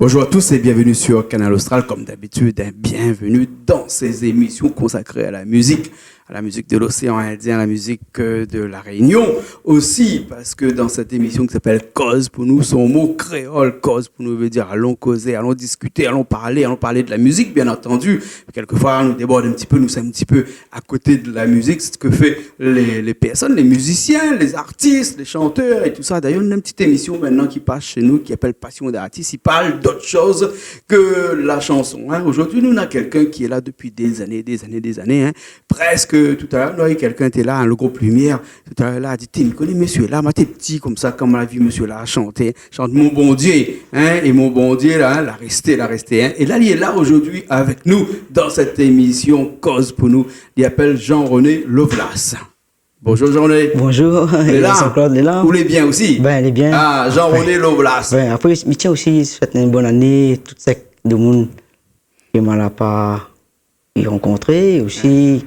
Bonjour à tous et bienvenue sur Canal Austral. Comme d'habitude, bienvenue dans ces émissions consacrées à la musique de l'océan Indien, à la musique de la Réunion aussi, parce que dans cette émission qui s'appelle Cause, pour nous, son mot créole, cause pour nous veut dire allons causer, allons discuter, allons parler de la musique, bien entendu. Quelquefois, on nous déborde un petit peu, nous sommes un petit peu à côté de la musique, c'est ce que fait les personnes, les musiciens, les artistes, les chanteurs et tout ça. D'ailleurs, on a une petite émission maintenant qui passe chez nous qui s'appelle Passion d'artiste. Il parle d'autre chose que la chanson. Aujourd'hui, nous, on a quelqu'un qui est là depuis des années, presque. Tout à l'heure, là, quelqu'un était là, le groupe Lumière, tout à l'heure, là, a dit, tu connais monsieur là, moi, t'es petit comme ça, comme on l'a vu monsieur là, chante mon bon Dieu, et mon bon Dieu, là, l'a resté, et là, il est là aujourd'hui avec nous, dans cette émission Cause pour nous, il appelle Jean-René Lovlas. Bonjour Jean-René. Bonjour, Jean-Claude est là. Vous l'êtes bien aussi? Ben, elle est bien. Ah, Jean-René Lovlas. Ben, après, je tiens aussi, souhaite une bonne année, tout ce de monde qui m'a pas rencontré, aussi.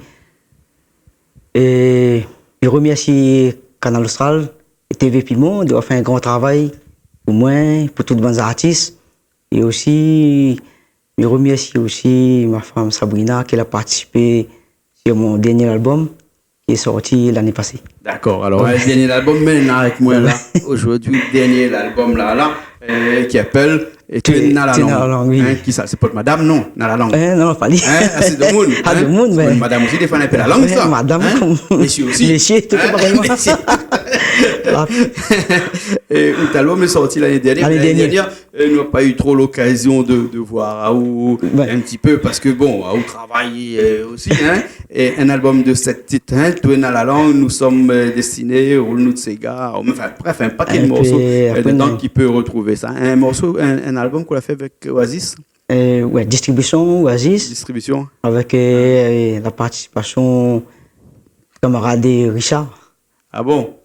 Et je remercie Canal Austral et TV Pimon d'avoir fait un grand travail pour moi, pour tous les bons artistes. Et aussi, je remercie aussi ma femme Sabrina qui a participé sur mon dernier album qui est sorti l'année passée. D'accord, alors le dernier album maintenant avec moi là, aujourd'hui, dernier album là, qui appelle Tu es dans la langue. Oui. Qui ça? C'est pas madame, non? Dans la langue. Non, pas lui. C'est de monde. Ah, de monde, mais. Madame aussi défend un peu la langue, ça. Madame, Messieurs aussi. Messieurs, tout pareillement. Et l'album est sorti l'année dernière. L'année dernière, nous n'avons pas eu trop l'occasion de voir Aou un petit peu parce que bon, Aou travaille aussi. Et un album de 7 titres, Tu es dans la langue, nous sommes destinés, roule-nous de Sega. Enfin, bref, un paquet de morceaux dedans qui peut retrouver ça. Un morceau, un album qu'on a fait avec Oasis. Ouais, distribution Oasis. Distribution. Avec la participation camarade Richard. Ah bon?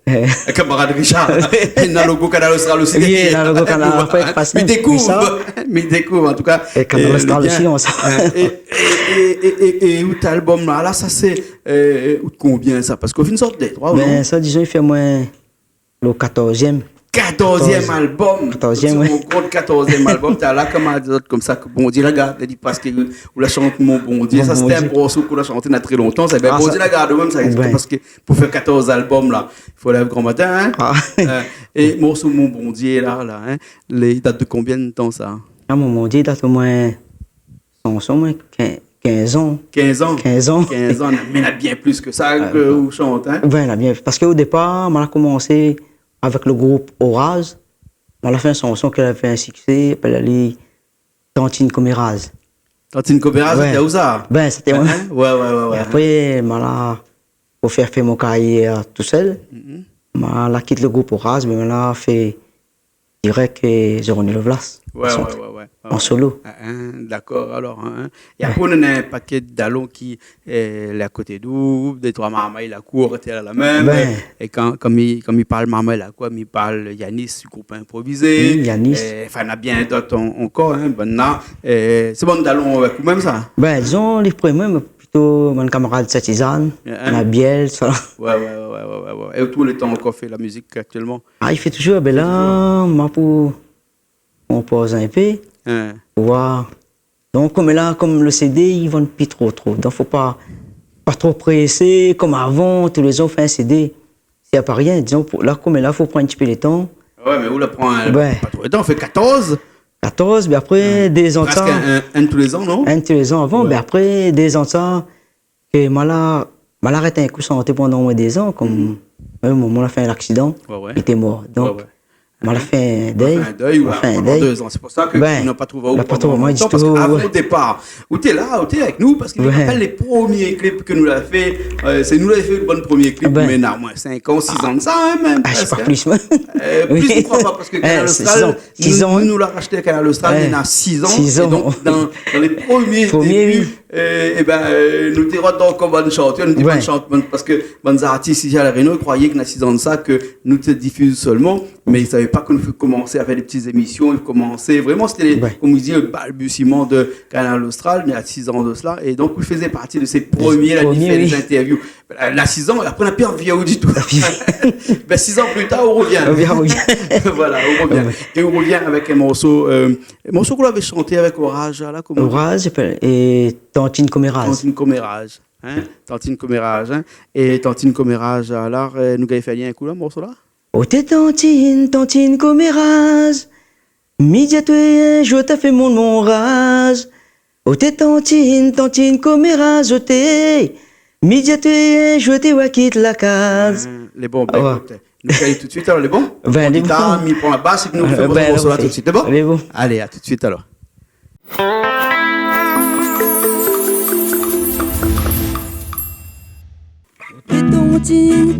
Camarade Richard. Dans le logo Canal Austral aussi. Oui, dans le logo Canal Austral. Mais découvre en tout cas. Et Canal Austral aussi, on sait. Et cet album là, ça c'est combien ça? Parce qu'au fin sort des 3 ou non? Ça, disons, il fait moins le 14e. 14e album. 14e, oui. Mon compte 14e album, t'as là comme ça que bon Dieu la garde, dit parce que vous la chantez mon bon Dieu, ça c'était un morceau qu'on a chanté dans très longtemps, c'est bien bon Dieu la garde même ça parce que pour faire 14 albums là, il faut aller au grand matin et morceau mon bon Dieu là les dates de combien de temps ça? Ah mon bon Dieu, date au moins 15 ans. 15 ans. 15 ans. 15 ans, mais il y a bien plus que ça que vous chantez. Ben, il y a bien parce qu'au départ, on a commencé avec le groupe Orage, on a fait une chanson qui a fait un succès, appelée Tantine Coméraz. Tantine Coméraz, c'était où ça? Ben, c'était moi. Ouais. Après, pour faire mon carrière tout seul, je quitté le groupe Orage, mais on a fait direct Jean-René Lovlas. Ouais. En solo. D'accord, alors. Et après, on a un paquet d'allons qui est à côté d'où, des 3 mamans, la cour était à la même. Et comme il parle maman, il a quoi? Il parle Yanis, du groupe improvisé. Yanis. Enfin, il y en a bien d'autres encore. C'est bon d'allons avec vous-même, ça? Ben, disons, les premiers, mais plutôt mon camarade Satizane, la Biel, ça. Ouais. Et tout le temps encore fait la musique actuellement? Ah, il fait toujours, ben là, on pose un peu. Voir. Donc, comme le CD, ils vendent plus trop. Donc, faut pas trop presser, comme avant, tous les ans, on fait un CD. S'il n'y a pas rien, disons, là, faut prendre un petit peu de temps. Ouais, mais où la prend pas trop de temps, on fait 14. 14, mais après, des ans de ça. Un tous les ans, non? Un tous les ans avant, mais après, des ans de ça, que mal arrêté un coup santé pendant au moins des ans, comme, un moment, on a fait un accident, il était mort. Donc, on a fait un deuil. Pendant 2 ans. C'est pour ça que on n'a pas trouvé au temps. Parce qu'avant au départ, où tu es là, où tu es avec nous, parce que je me rappelle les premiers clips que nous l'avons fait. C'est nous l'avons fait le bon premier clip, mais non, moins 5 ans, 6 ans de ça, même. Je sais pas plus. Plus, je ne crois pas, parce que Canal Austral, nous l'a racheté à Canal Austral il y a 6 ans. Et donc, dans les premiers débuts nous dirons donc comme bonne chante, nous disons bonne chante, parce que bonnes artistes ici à la Réunion croyaient que nous 6 ans de ça, que nous te diffusons seulement, mais ils ne savaient pas que nous commençons à faire des petites émissions, ils commençaient, vraiment c'était, comme on dit, le balbutiement de Canal Austral, mais il y a 6 ans de cela, et donc vous faisiez partie de ces premiers, des interviews. Là, 6 ans, après on n'a plus envie du tout. 6 ans plus tard, on revient. Voilà, on revient. Et on revient avec un morceau qu'on avait chanté avec Orage, là, comment? Orage et Tantine Commérage. Tantine Commérage, hein? Tantine Commérage, hein? Et Tantine Commérage, alors, nous avons fait un coup là, morceau là? Oh, t'es Tantine Commérage. Midi à toi, je t'ai fait mon rage. Oh, t'es Tantine Commérage, oh, t'es. Midi à toi, je t'ai quitte la case. Les bons, nous allons tout de suite, alors, les bons? Les bons. Mis pour la basse, et que nous faisons le morceau là tout de suite, c'est bon? Les bons. Allez, à tout de suite, alors.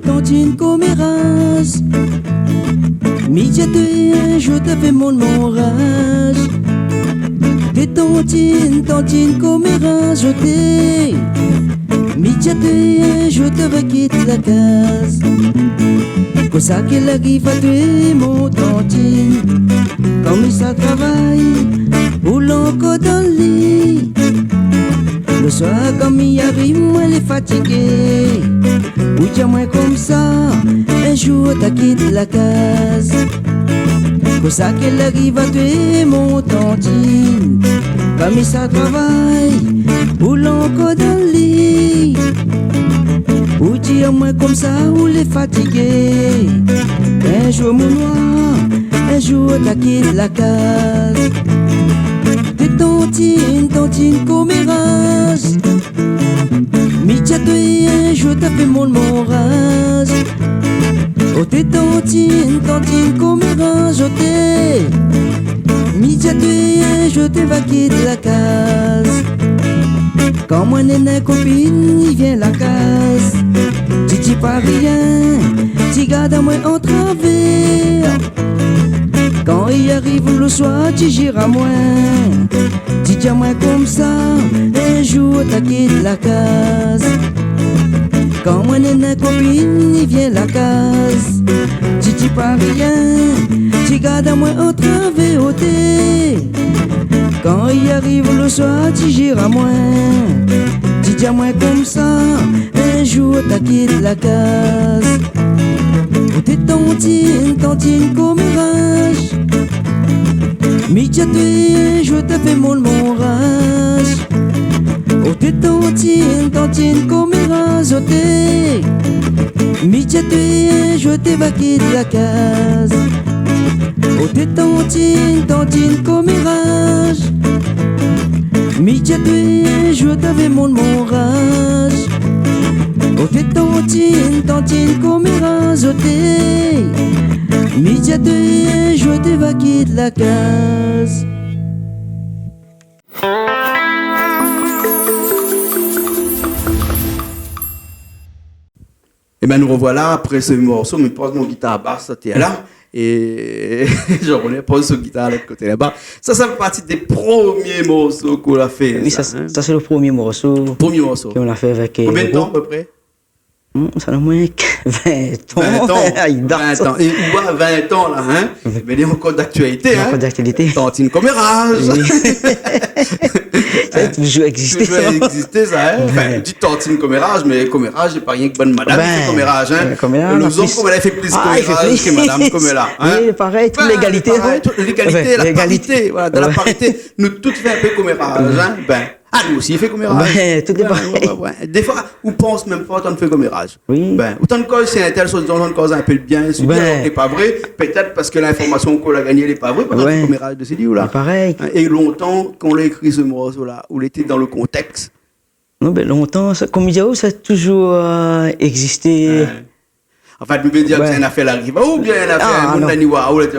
Tantine Commérage. Midi à deux, je te fais mon rage. T'es Tantine Commérage, je t'ai. Midi à deux, je te quitte la case. Comme ça qu'elle arrive à tuer mon Tantine. Comme ça travaille, ou l'encore dans le lit. Le soir, comme il arrive, moi, elle est fatiguée. Ou tiens-moi comme ça, un jour, t'as quitté la case. Comme ça qu'elle arrive à tuer mon Tantine. Comme ça travaille, ou l'encore dans le lit. Ou tiens-moi comme ça, ou les fatiguée. Un jour, mon noir, un jour, t'as quitté la case. T'es Tantine Commérage. Midi à toi, je t'ai fait mon rage. Oh, t'es Tantine Commérage, oh, t'es. Midi à toi, je t'ai vaqué de la case. Quand moi n'est copine, il vient la case. Tu dis pas rien, tu gardes à moi en travers. Quand il arrive le soir, tu gires à moi. Tu dis à moi comme ça, un jour t'as quitté la case. Quand moi n'est copine, il vient la case. Tu dis pas rien, tu gardes à moi en travers au thé. Quand il arrive le soir, tu gires à moi. Tu dis à moi comme ça, un jour t'as quitté la case. T'es Tantine Commérage. Midi à toi, je t'ai fait mon rage. Oh, t'es Tantine Commérage, oh, t'es. Midi à toi, je t'ai vaqué de la case. Oh, t'es Tantine Commérage. Midi à toi, je t'avais mon rage. Oh, t'es Tantine Commérage, oh, t'es. Midi à deux, je t'ai vaqué de la case. Et bien nous revoilà après ce morceau, mais pose mon guitare basse, t'es là. Et je pose ce guitare de l'autre côté là-bas. Ça fait partie des premiers morceaux qu'on a fait. Oui, ça c'est le premier morceau. Premier morceau. Qu'on a fait avec. Combien de temps à peu près? Ça a moins 20 ans. 20 ans. Et où 20 ans là, hein? Mais il est encore d'actualité, hein? Encore d'actualité. Tantine Commérage. Oui. Ça a toujours existé. Toujours existé, ça, hein? Enfin, dit Tantine Commérage, mais Commérage, c'est pas rien que bonne madame qui fait Commérage, hein? Commérage. Le homme, comme elle a fait plus Commérage que madame Commérage, hein? Oui, pareil, toute l'égalité. L'égalité, la parité, voilà, dans la parité, nous toutes fait un peu Commérage, hein? Nous aussi, il fait commérage. Tout est pareil. Des fois, on pense même pas, on fait commérage. Oui. Autant de causes, c'est un tel chose, on cause un peu de bien, c'est pas vrai. Peut-être parce que l'information qu'on a gagnée n'est pas vraie, parce que commérage de ces livres là. Pareil. Et longtemps, quand on a écrit ce morceau-là, où il était dans le contexte. Non, mais longtemps, comme Yao, ça a toujours existé. En fait, je veux dire que c'est une affaire là, ou bien une affaire,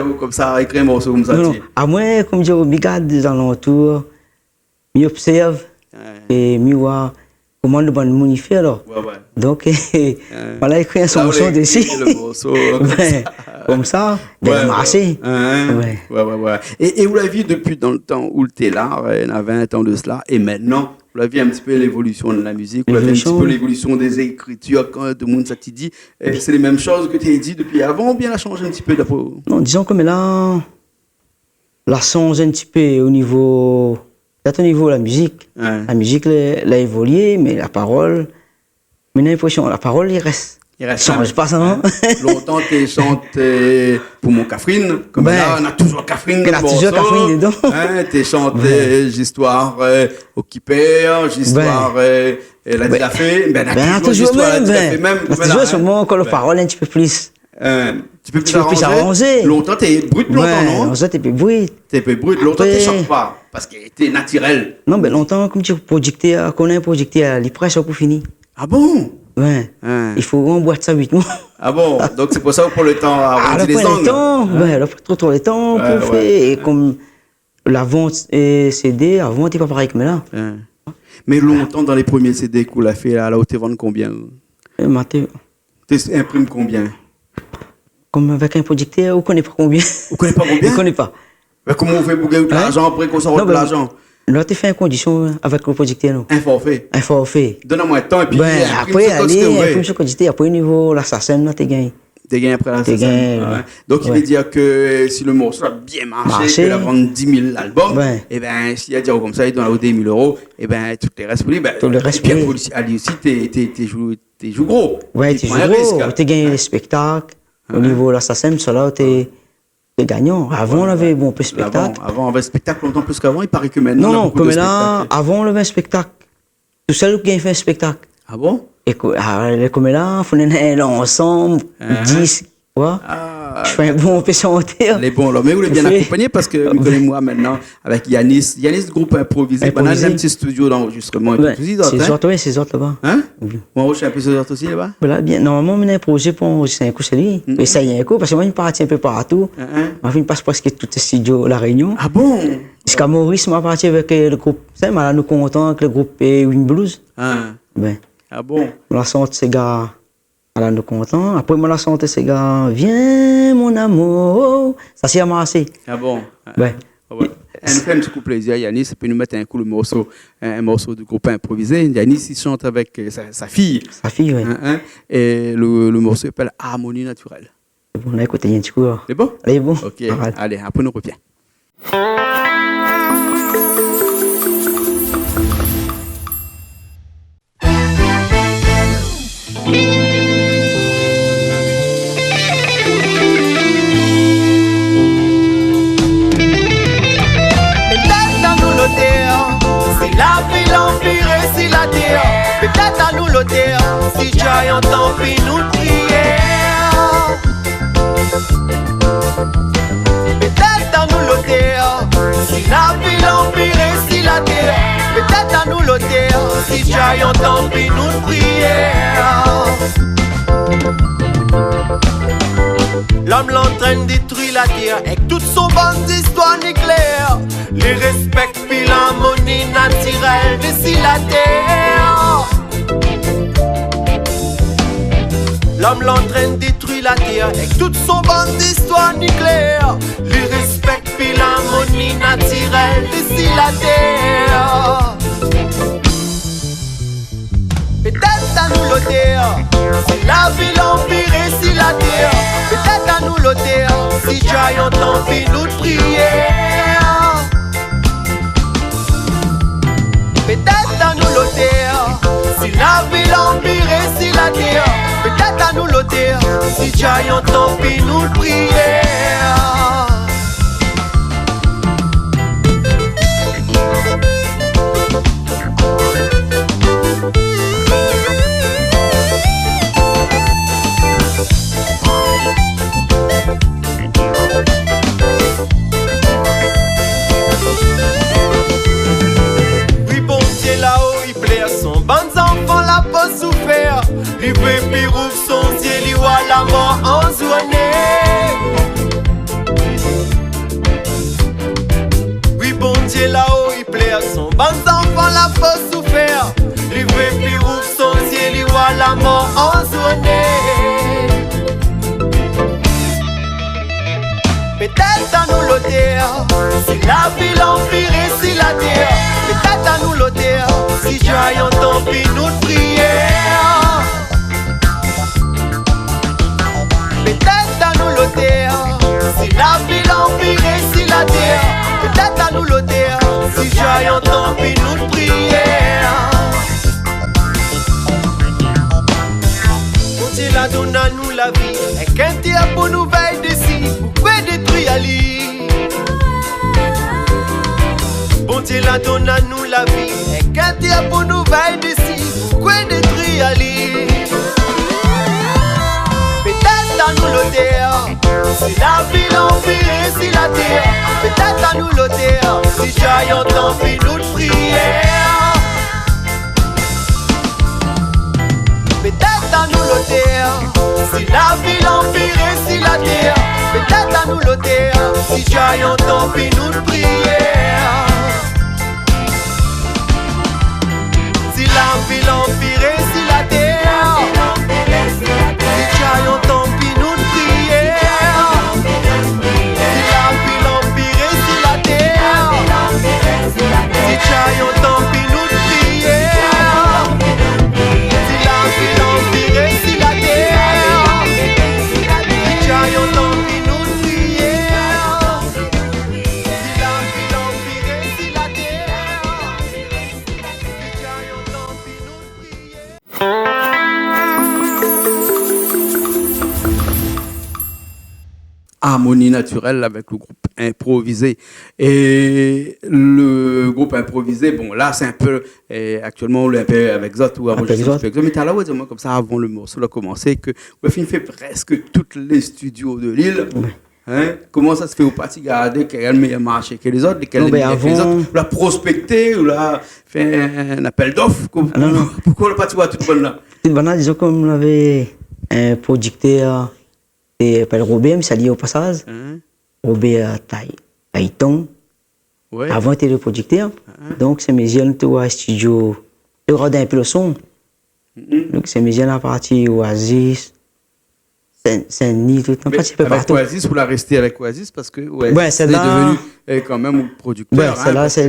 ou comme ça, écrire un morceau comme ça. Non, à moi, comme Yao, je regarde des alentours. Je observe et je vois comment le monde fait alors. Donc, voilà, écrit un morceau dessus. Le morceau, comme ça, de marcher. Ouais. Et vous l'avez vu depuis dans le temps où tu es là, il y a 20 ans de cela, et maintenant, vous l'avez vu un petit peu l'évolution de la musique, vous l'avez vu un petit peu l'évolution des écritures quand de Moun Satidi. C'est les mêmes choses que tu as dit depuis avant, ou bien elle a changé un petit peu d'après? Non, disons que là, la change un petit peu au niveau, peut-être au niveau de la musique. Ouais. La musique, elle a évolué, mais la parole, mais j'ai l'impression, la parole, il reste. Il reste change pas ça, non? Longtemps, tu chanté pour mon Catherine, comme là, on a toujours Catherine. On a toujours Catherine dedans. Tu chanté J'histoire occupée, J'histoire la dit la fée. Ben, on a toujours même. la dit la fée même. On a toujours seulement quand la parole un petit peu plus. Tu peux plus arranger. Longtemps, t'es brut, longtemps, non? Longtemps, t'es plus brut. T'es plus brut, longtemps, t'es choque pas. Parce que t'es naturel. Non, ben longtemps, comme tu projectais, qu'on a un projecté, il presque pour finir. Ah bon? Ouais. Il faut emboîter ça 8 mois. Ah bon? Donc c'est pour ça qu'on prend le temps à arrondir les angles. Ouais, on prend trop le temps pour faire. Et comme la vente CD, avant, t'es pas pareil que là. Mais longtemps, dans les premiers CD qu'on a fait, là, où t'es vendu combien? Mathieu. Tu imprimes combien? Comme avec un projecteur, on connaît pas combien. On connaît pas combien? On connaît pas. Mais comment on fait pour gagner de l'argent après qu'on s'en de l'argent? Là, tu fais une condition avec le projecteur, non? Un forfait. Un forfait. Donne-moi un temps et puis après, allez, imprime sur quantité. Après, au niveau l'assassin, là, tu gagnes. Tu gagnes après l'assassin. Donc, il veut dire que si le morceau a bien marché, qu'il a vendu 10 000 albums, et bien, s'il y a dire comme ça, il doit avoir 10 000 €, et bien, tout le reste pour lui, tout le reste pour lui. Ali aussi, tu joues gros. Ouais, tu joues gros. Tu gagnes les spectacles. Au niveau l'assassin, cela, tu gagnant. Avant, on avait un peu de spectacle. Avant, on avait un spectacle longtemps plus qu'avant. Il paraît que maintenant, non, comme là, avant, on avait un spectacle. Tout seul qui a fait un spectacle. Ah bon? Et comme là, on est ensemble, 10, quoi. Je fais un bon peu chanter. Les bons, là. Mais vous l'avez bien accompagné parce que, vous connaissez moi maintenant, avec Yanis, groupe improvisé. On a un petit studio d'enregistrement. C'est autres là-bas. Hein? Moi, je suis un peu sur aussi là-bas. Voilà, bien. Normalement, on a un projet pour enregistrer un coup chez lui. Mais ça y est un coup, parce que moi, je parti un peu partout. Je passe presque tout le studio La Réunion. Ah bon? Jusqu'à Maurice, m'a parti avec le groupe. C'est mal, nous comptons avec le groupe Wing Blues. Ah bon? On la sente, ces gars. Alors, nous comptons. Après, on la sente, ces gars. Viens, mon amour. Ça s'est amassé. Ah bon? Ouais. On fait un petit coup plaisir. Yanis, ça peut nous mettre un morceau de groupe improvisé. Yanis, il chante avec sa fille. Sa fille, oui. Et le morceau s'appelle Harmonie naturelle. C'est bon, on a écouté un petit coup. C'est bon? C'est bon. Ok. Allez, après, nous revient. La ville empire si la terre, peut-être à nous l'auteur, si Dieu entend puis nous prière. Peut-être à nous l'auteur, si la ville empire si la terre, peut-être à nous l'auteur, si Dieu entend puis nous prière. L'homme l'entraîne détruire la terre avec toute son bande d'histoire nucléaire. Les respecte puis l'harmonie naturelle d'ici la terre. L'homme l'entraîne détruire la terre avec toute son bande d'histoire nucléaire. Les respecte puis l'harmonie naturelle d'ici la terre. Peut-être à nous l'auteur, si la ville empire et si la terre. Peut-être à nous l'auteur, si Dieu entend puis nous prière. Peut-être à nous l'auteur, si la ville empire et si la terre. Peut-être à nous l'auteur, si Dieu entend puis nous prière. Oui, bon Dieu là-haut, il plaît à son bon enfant, la pas souffert. Il veut puis rouvre son Dieu, il voit la mort en zoné. Oui, bon Dieu là-haut, il plaît à son bon enfant, la pas souffert. Il veut puis rouvre son Dieu, il voit la mort en zoné. Peut-être à nous l'auteur, si la vie l'empire et si la terre. Peut-être à nous l'auteur, si j'ai entend puis nous de prière. Peut-être à nous l'auteur, si la vie l'empire et si la terre. Peut-être à nous l'auteur, si j'ai entend puis nous de prière. Dieu la donne à nous la vie, et qu'un tir pour nous veille d'ici, pour détruire Ali. Bon Dieu la donne à nous la vie, et qu'un tir pour nous veille d'ici, pour détruire Ali. Peut-être à nous l'auteur, si la vie l'empire et si la terre. Peut-être à nous l'auteur, si j'ai entend puis nous de prière. Peut-être à nous l'auteur, si la vie l'empire et si la terre. Peut-être à nous l'auteur, si j'ai entend puis nous de prière. Si la vie l'empire et si la terre. Si j'ai entend puis nous de prière. Si la vie l'empire et si la terre. Si j'ai entend puis nous de prière. Harmonie naturelle avec le groupe improvisé. Et le groupe improvisé, bon là c'est un peu, actuellement on l'a un peu avec Zot ou avec Zot, mais t'as là où moi comme ça avant le morceau a commencé que Wefin fait presque tous les studios de l'île. Hein? Comment ça se fait au parti garder quel est le meilleur marché que les autres, lesquels les meilleurs que les autres, ou la prospecter, ou la fait un appel d'offres. Pourquoi le parti va tout bon là? Tout bon là, disons comme on avait un producteur qui s'appelle Robert, ça lié au passage. Robert Taïton. Ouais. Avant, il était le producteur. Donc, c'est mes jeunes qui au studio. Je regarde un peu le son. Donc, c'est mes jeunes à partir Oasis, Saint-Denis, tout le temps. Avec Oasis, vous la restez avec Oasis parce que Oasis est devenu quand même producteur. Ouais, celle-là, c'est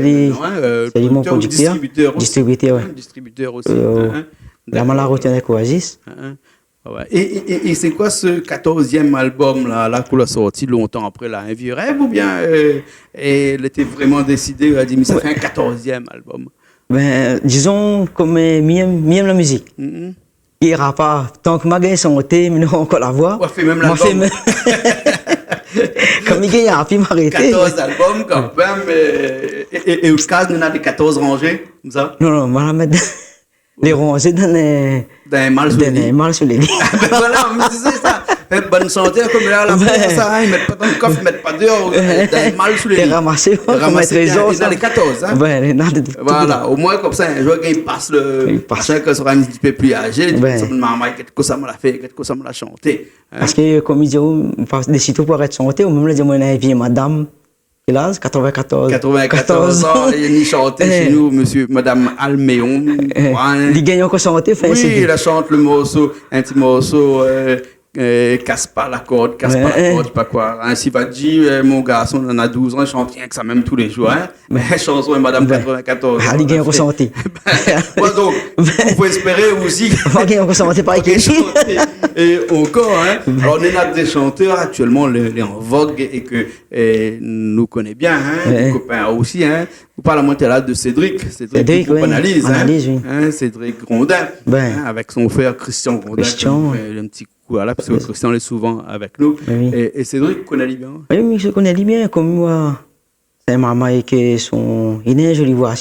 mon producteur. Distributeur aussi. La mal à retenir avec Oasis. Ouais. Et c'est quoi ce 14e album là qu'on a sorti longtemps après là, un vieux rêve ou bien elle était vraiment décidée, elle a dit mais ça fait un 14e album? Ben, disons comme mieux la musique. Il ira pas tant que ma gagne santé, mais non encore la voix. On fait même l'album. Comme il gagne puis m'arrêter. 14 albums quand même et au cas on a des 14 rangées comme ça. Non, on va mettre les rangées dans les mal sur les lits. Voilà, on me disait ça. Bonne santé, comme là, la ça, ils mettent pas dans le coffre, ils mettent pas dehors, dans mal sous les lits. Ramasser trésor. Dans les 14, hein. Ouais, voilà, au moins comme ça, un jour, il passe le machin que sera un petit peu plus âgé, il dit, maman, quelque chose ça me l'a fait, quelque chose ça me l'a chanté. Parce que, comme il dit, des sites pour être chanté, ou même le dire, moi, une vieille madame, quel âge? 94 ans, il chantait chez nous, madame Alméon. Il gagne encore chanter, oui, il chante le morceau, un petit morceau, casse pas la corde, je sais pas quoi. Ainsi va dire, mon garçon, on a 12 ans, il chante rien que ça même tous les jours, hein. Mais chanson et madame 94 ans. Il gagne encore chanter. Donc, on peut espérer aussi. Il gagne encore chanter par écrit. Et encore, hein. Alors, on a des chanteurs actuellement, les en vogue et que nous connaît bien, hein. Des copains aussi, hein. Vous parlez à là de Cédric groupe Analyse, hein. Cédric Grondin, hein, avec son frère Christian Grondin. Un petit coup là, parce que Christian est souvent avec nous. Et Cédric connaît bien. Oui, je connais bien, comme moi. C'est maman qui sont une jolie voix.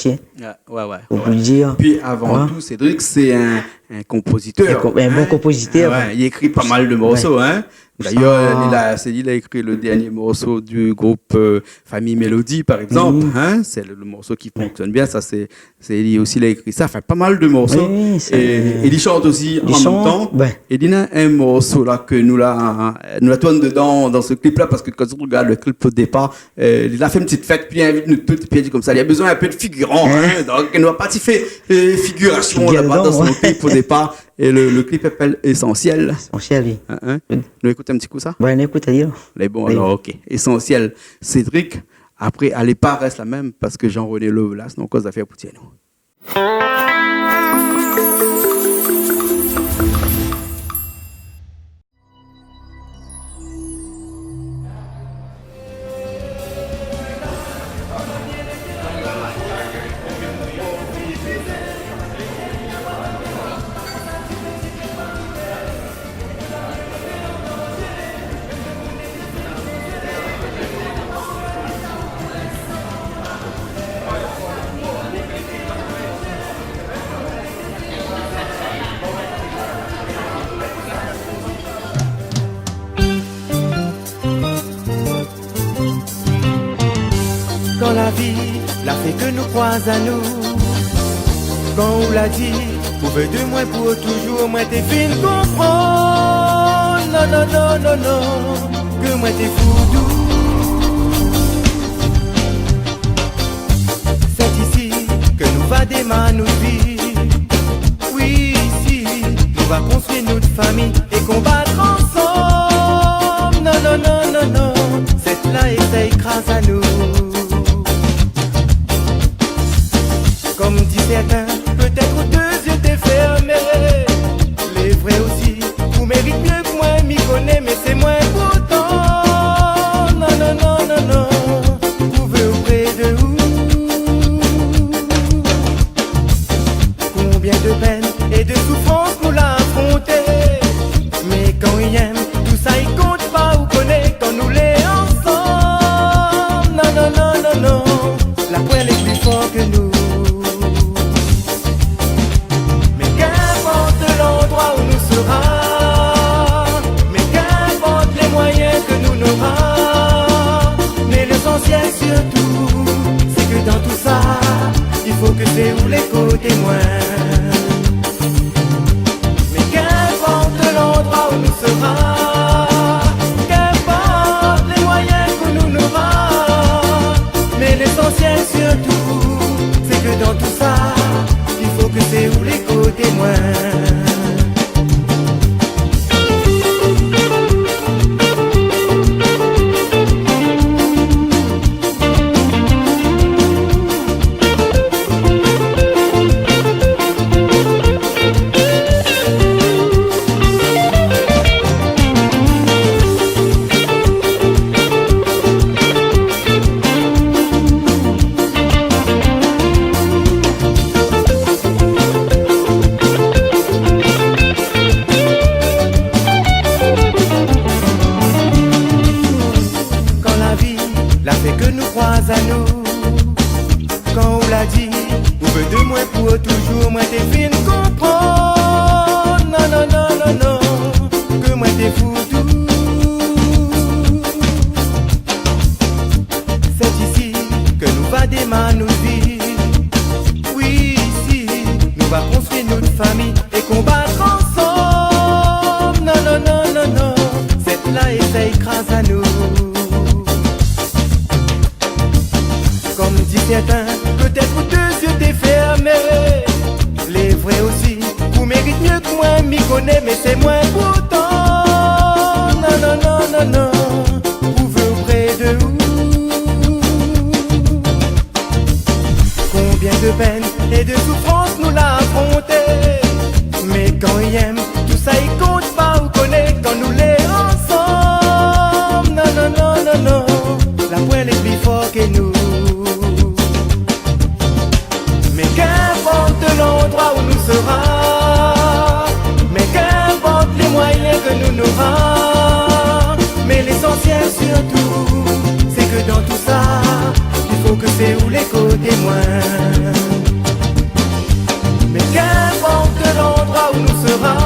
Ouais. On peut le dire. Puis avant tout, Cédric, c'est un compositeur. Un bon compositeur. Il écrit pas mal de morceaux, hein. D'ailleurs, il a écrit le dernier morceau du groupe Famille Mélodie, par exemple. Hein? C'est le morceau qui fonctionne bien. Ça, c'est lui aussi, il a écrit ça. Fait pas mal de morceaux. Et il chante aussi en même temps. Et il y a un morceau là que nous la tourne dedans dans ce clip-là, parce que quand on regarde le clip au départ, il a fait une petite fête, puis il invite nous toutes, puis comme ça. Il y a besoin un peu de figurants. Hein? Donc, il n'a pas fait figuration là-bas dans son clip au départ. sais pas. Et le clip s'appelle Essentiel. Essentiel, oui. Nous écoutons un petit coup ça? Ouais, on écoute, allez. Les bons, Oui. alors, ok. Essentiel. Cédric, après, allez pas reste la même parce que Jean-René Le là, c'est une cause d'affaires pour nous. Quand la vie l'a fait que nous croise à nous, quand on l'a dit, pouvez de moi pour toujours, moi t'es fin comprendre. Non, non, non, non, non, que moi t'es fou doux. C'est ici que nous va démarrer notre vie. Oui, ici, nous va construire notre famille et combattre ensemble. Non, non, non, non, non, cette là et ça écrase à nous. Comme dit certains, peut-être deux yeux t'es fermés. Les vrais aussi, vous méritez mieux que moi, m'y connais, mais c'est moins pourtant. Non, non, non, non, non, vous pouvez auprès de vous. Combien de peine et de souffrance nous l'a affronté. Mais quand il aime, tout ça il compte pas, vous connaissez quand nous les ensemble. Non, non, non, non, non, la poêle est plus fort que nous. Surtout, c'est que dans tout ça, il faut que c'est où les côtés moins. Mais qu'importe l'endroit où nous sera, qu'importe les moyens que nous n'aura, mais l'essentiel surtout, c'est que dans tout ça, il faut que c'est où les côtés moins. À nous, quand on l'a dit, vous veut de moi pour toujours, moi t'es fin comprendre. Non, non, non, non, non, que moi t'es fou tout. C'est ici que nous va démarrer notre vie. Oui, ici, nous va construire notre famille et combattre ensemble. Non, non, non, non, non, cette là et ça écrase à nous. Comme dit certains, peut-être deux yeux t'es fermés. Les vrais aussi, vous méritez mieux que moi, m'y connais, mais c'est moins pourtant. Non, non, non, non, non, vous veut auprès de vous. Combien de peine et de souffrance nous l'a affronté. Mais quand il aime, tout ça il compte pas, vous connaissez quand nous les ensemble. Non, non, non, non, non, la poêle est plus fort que nous. Qu'importe l'endroit où nous sera, mais qu'importe les moyens que nous n'aura, mais l'essentiel surtout, c'est que dans tout ça, il faut que c'est où les côtés moins. Mais qu'importe l'endroit où nous sera,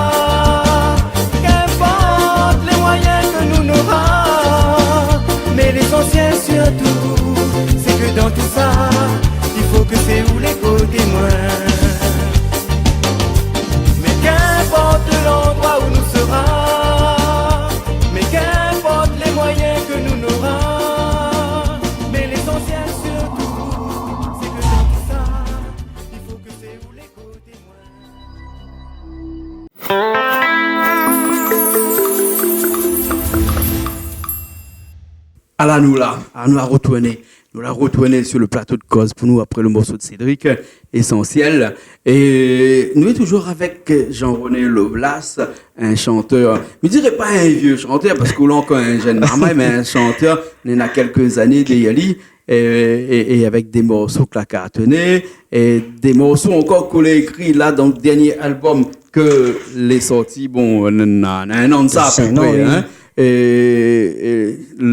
nous la retourner. Nous la retourner sur le plateau de cause pour nous après le morceau de Cédric, essentiel. Et nous sommes toujours avec Jean-René Lovlas, un chanteur, je ne dirais pas un vieux chanteur parce qu'on a encore un jeune maman, mais un chanteur, il y a quelques années d'Yali, et avec des morceaux que la cartonné, et des morceaux encore qu'on a écrits là dans le dernier album que les sorties, bon, on a un an de ça à peu près, hein. Et tu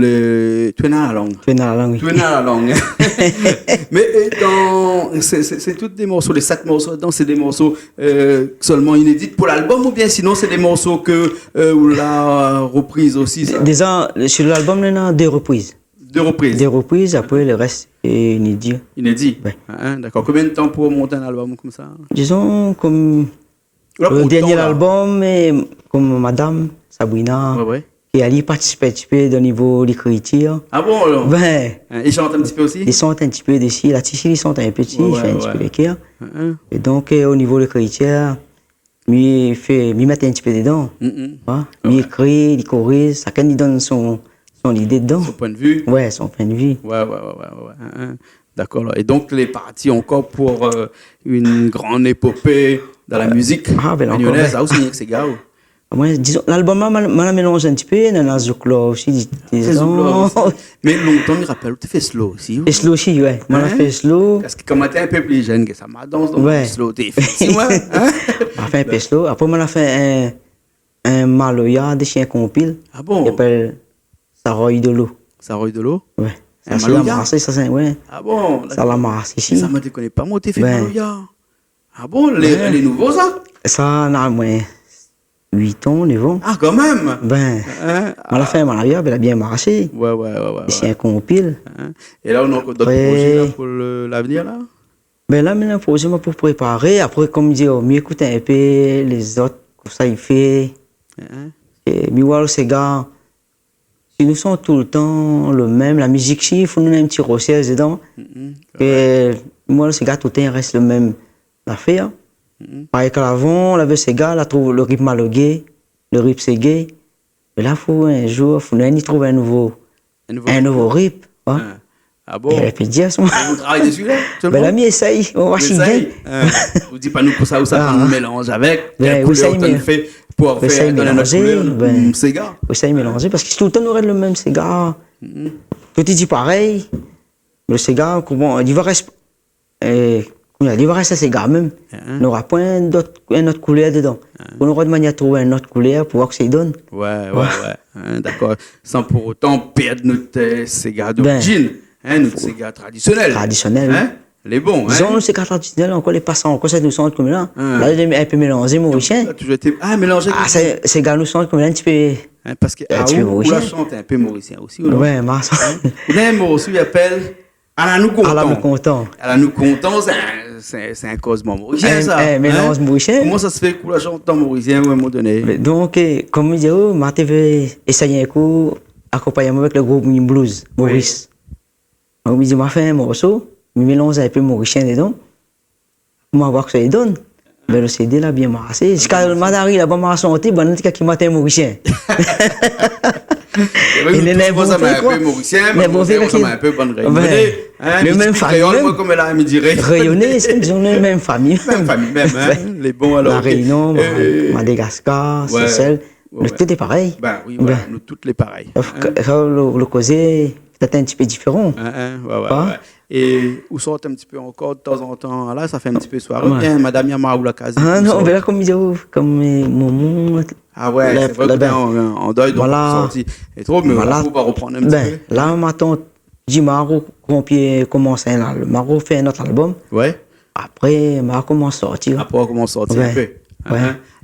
es dans la langue. Tu es dans la langue. Tu es dans la langue. Mais c'est tous des morceaux, les 7 morceaux dedans, c'est des morceaux seulement inédits pour l'album ou bien sinon c'est des morceaux que ou la reprise aussi. Ça. Déjà, sur l'album, il y a 2 reprises. 2 reprises. 2 reprises, après le reste est inédit. Inédit. Ouais. Hein, d'accord. Combien de temps pour monter un album comme ça? Disons, comme là, le dernier album, comme Madame Sabrina. Ouais. Et Ali participe un petit peu au niveau de l'écriture. Ah bon alors? Ben, ils chantent un petit peu aussi? Ils chantent un petit peu dessus. La Tichy, ils chantent un petit, il fait un petit peu d'écrire. Et donc, au niveau de l'écriture, il met un petit peu dedans. Il écrit, il corrige, chacun il donne son idée dedans. Son point de vue? Ouais, son point de vue. Ouais. D'accord. Et donc, les parties encore pour une grande épopée dans la musique magnonaise, ça aussi, c'est gars. Moi, disons, l'album, m'a mélangé un petit peu, il y a Zouklo aussi, disons. Mais longtemps, je me rappelle, tu fais slow aussi. Et slow aussi, ouais. Moi, j'ai fait slow. Parce que comme tu es un peu plus jeune que ça, ma danse dans le slow, tu fait. On a fait un peu slow. Après, on a fait un Maloya des chiens compil. Ah bon? Il s'appelle Saroy de l'eau. Saroy de l'eau? Ouais. C'est un Maloya? Ouais. Ah bon? Ça l'a marqué ici. Ça me déconne pas, moi, tu fais Maloya. Ah bon? Les nouveaux, ça? Ça, non, moi. 8 ans, 9 ans. Ah, quand même! On l'a fait un Maloya, il a bien marché. Ouais. C'est un compil. Et là, on a encore d'autres projets pour l'avenir, là? Ben là, maintenant, projet pour préparer. Après, comme je dis, mieux écouter un peu les autres, comme ça, il fait. Et Miwal, ces gars, si nous sommes tout le temps le même, la musique, il faut nous un petit rossier dedans. Et moi, ces gars, tout le temps, reste le même affaire. Pareil qu'avant, on avait ces gars, là, trouve le rythme malogué, le rythme c'est gay. Mais là, faut un jour, faut nous trouver un nouveau rythme. Ah bon? Et puis dire, vous travaillez dessus, là? Ben là, essaye, on va chier. Vous dites pas nous pour ça, ça nous mélange avec. Quelle couleur on fait pour faire donner notre couleur, ces gars? Vous essayez mélanger, parce que tout le temps, on aurait le même Sega. Tout est dit pareil. Le Sega, comment, il va rester. Il va rester ces gars même. Il n'y aura pas une autre couleur dedans. On aura de manière à trouver une autre couleur pour voir que ça donne. Ouais. D'accord. Sans pour autant perdre notre Sega d'origine. Notre Sega traditionnel. Les bons. Disons, nos Sega traditionnels, encore les passants, encore c'est nous centres comme là. Là, il est un peu mélangé, mauricien. Mélangé. Ces gars nous centres comme là, un petit peu. Parce que où la chante un peu mauricien aussi. Ouais, Mars. Il y a un mot aussi, il appelle Alanou Content. Alanou Content, c'est un cosmo mauricien, ça. Un mélange mauricien. Comment ça se fait que la chante en mauricien à un moment donné? Donc, comme je dis, ma TV essaye un coup, accompagnement avec le groupe Blues, Maurice. Donc, je dis, m'a fait un morceau, je mélange un peu mauricien dedans. On va voir que ça donne. Ben, le CD là, bien marché. Jusqu'à le madari, là, pas marché, on dit, bon, qui m'a un mauricien. Il est un peu mauricien, mais un peu bonne rayonnée. Le même famille. Comme elle a me dirait. Rayonnée, c'est une même famille. Même famille, même, les bons alors. La Réunion, Madagascar, Seychelles, tout est pareil. Ben oui, nous toutes les pareilles. Le causé, peut-être un petit peu différent. Ouais. Et où sort un petit peu encore de temps en temps, là, ça fait un petit peu soirée. Bien, Madame Yama ou la case. Ah non, mais là, comme Momo. Ah ouais, c'est vrai que en deuil, donc on sorti. Et trop, mais on va reprendre un petit peu. Là, maintenant, Maro commence Maro fait un autre album. Ouais. Après, Maro commence à sortir. Après, on commence à sortir un peu.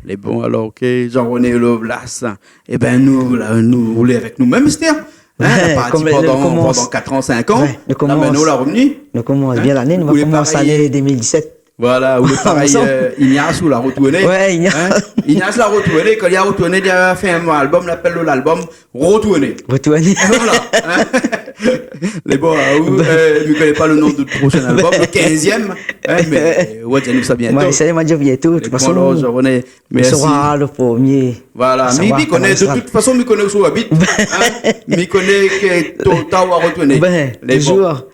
Les bons, alors, ok, Jean-René Lovlas. Eh ben, nous rouler avec nous-mêmes, c'est-à-dire. Parti pendant 4 ans, 5 ans. Là, maintenant, la revenu. Nous commençons bien l'année, nous commençons l'année 2017. Voilà, ou le pareil, Ignace ou la retourné. Ouais, Ignace. Ignace l'a retourné, quand il a retourné, il a fait un album, l'appelle l'album Retourné. Retourné. Voilà. Les bons, je ne connais pas le nom du prochain album, le 15e, hein, mais ouais, dis-nous ça bientôt. Ouais, ça m'a dit bientôt. De toute façon, je merci. Sera le premier. Voilà, mais connaît, de toute façon, je connais où habite. Je connais que tu as retourné. Les jours.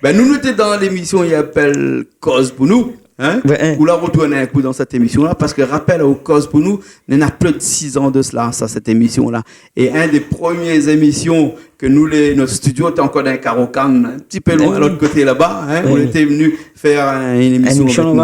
Ben, nous étions dans l'émission, il appelle Cause pour nous. Hein? Ou la retourner un coup dans cette émission-là, parce que rappel au cause pour nous, il y en a plus de 6 ans de cela, ça, cette émission-là. Et un des premières émissions que nous, notre studio était encore dans un Carocan, un petit peu loin, à l'autre côté là-bas, hein? On était venu faire une émission.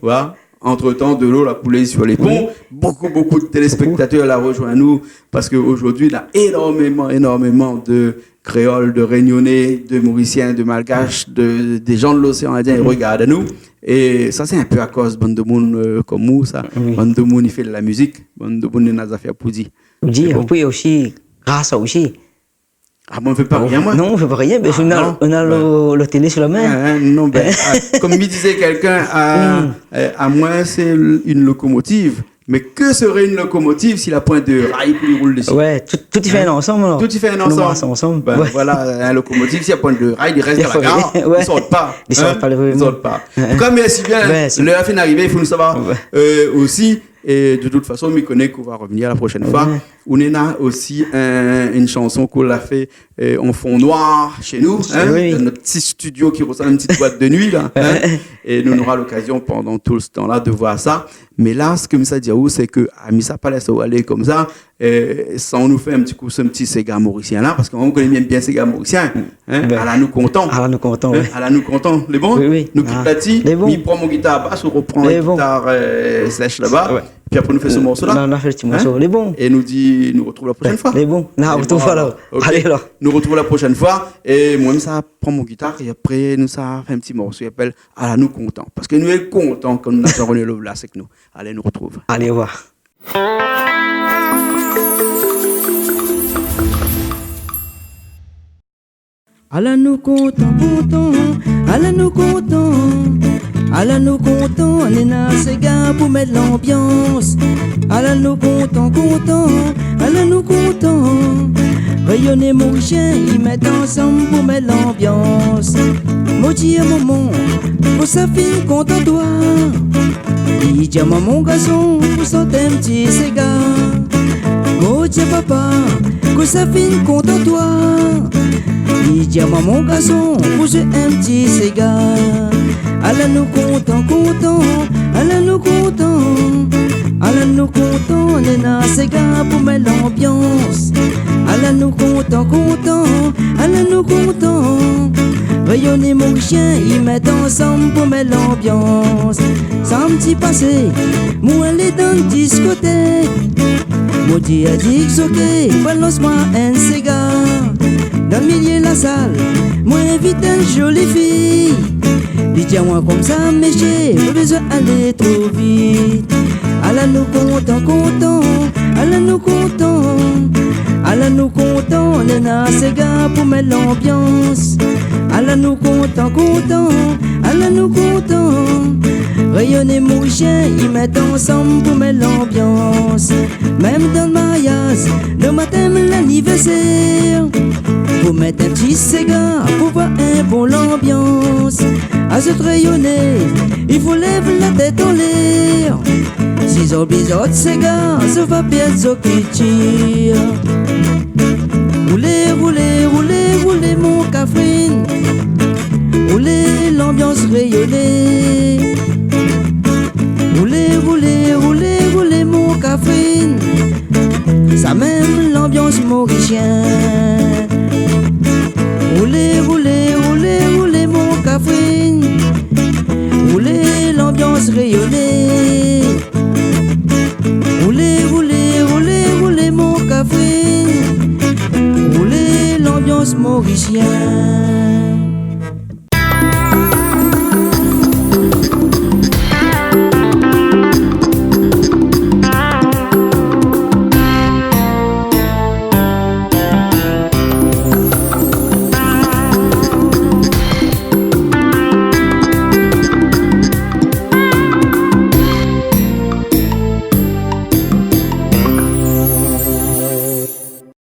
Voilà. Entre-temps, de l'eau l'a coulé sur les ponts. Beaucoup de téléspectateurs la rejoignent nous, parce qu'aujourd'hui, il y a énormément de créoles, de réunionnais, de mauriciens, de malgaches, des gens de l'océan Indien, ils regardent à nous. Et ça, c'est un peu à cause de monde comme nous, ça. Bande de monde, il fait de la musique. Bande de monde, il a fait pour dire. Oui, aussi, grâce à aussi. Ah bon, on ne fait pas rien, moi? Non, on ne fait pas rien, mais on a le télé sur la main. Non, comme me disait quelqu'un, à moi, c'est une locomotive. Mais que serait une locomotive si la pointe de rail qui roule dessus? Ouais, tout y fait un ensemble. Alors. Tout y fait un ensemble. Ben, voilà, un locomotive, si la pointe de rail, il reste à la gare, ils ne sortent pas. Ils ne sortent pas. En tout cas, merci bien. L'heure fin d'arriver, il faut nous savoir aussi. Et de toute façon, je connais qu'on va revenir la prochaine fois. On a aussi une chanson qu'on a fait en fond noir chez nous, dans notre petit studio qui ressemble à une petite boîte de nuit. Là, et nous aurons l'occasion pendant tout ce temps-là de voir ça. Mais là, ce que Missa Diaou, c'est que à Missa Palais, on va aller comme ça, sans nous faire un petit coup, ce petit Sega mauricien là, parce qu'on connaît bien Sega mauricien. À la nous content. À la nous content. À la nous content. Les bons? Oui. Nous quittons là-dessus. Il prend mon guitare basse, on reprend la guitare slash là-bas. Puis après, on fait ce morceau-là. On a fait le petit morceau. Les bons. Et nous dit, nous retrouve la prochaine fois. Les bons. On retrouve alors. Allez alors. Nous retrouve la prochaine fois. Et moi-même, ça prend mon guitare. Et après, nous, ça fait un petit morceau. Il appelle à la nous content. Parce que nous sommes contents quand nous avons René Lovelace avec nous. Allez, nous retrouve. Allez, au revoir. Allez, nous content. Allez, nous content. Allez, nous content. On est dans ces gars pour mettre l'ambiance. Allez, nous content. Allez, nous content. Rayonnez mon chien, ils mettent ensemble pour mettre l'ambiance. Maudit maman, pour sa fille content toi. Il dit à mon garçon, pour son petit cigare. Maudit papa, pour sa fille content toi. Il dit à mon garçon, pour ce petit cigare. Allez nous content, allez nous content. Allez nous content, on est dans ces gars pour mettre l'ambiance. Allez nous content, allez nous content. Rayonnez mon chien, ils mettent ensemble pour mettre l'ambiance. Samedi passé, moi elle est dans une discothèque. Maudit a dit que ok, balance-moi un cigare. Dans le milieu de la salle, moi invite une jolie fille. Dis-moi comme ça, mais j'ai besoin d'aller trop vite. Allez nous content, allez nous content. Allez nous content, on est dans ces gars pour mettre l'ambiance. Allez nous content, allez nous content. Rayonnez mon chien, ils mettent ensemble pour mettre l'ambiance. Même dans le mariage, le matin l'anniversaire. Pour mettre un petit cigare, pour voir un bon l'ambiance. À se rayonner, il faut lever la tête en l'air. Si j'oublie autres cigares, ça va perdre ce qui tire. Roulez, roulez, roulez, roulez mon cafrine. Roulez l'ambiance rayonnée. Roulez, roulez, roulez, roulez mon cafrine. Ça même l'ambiance mauricienne. Roulez, roulez, roulez, roulez mon cafrine. Roulez l'ambiance rayonnée. Roulez, roulez, roulez, roulez mon cafrine. Roulez l'ambiance mauricienne.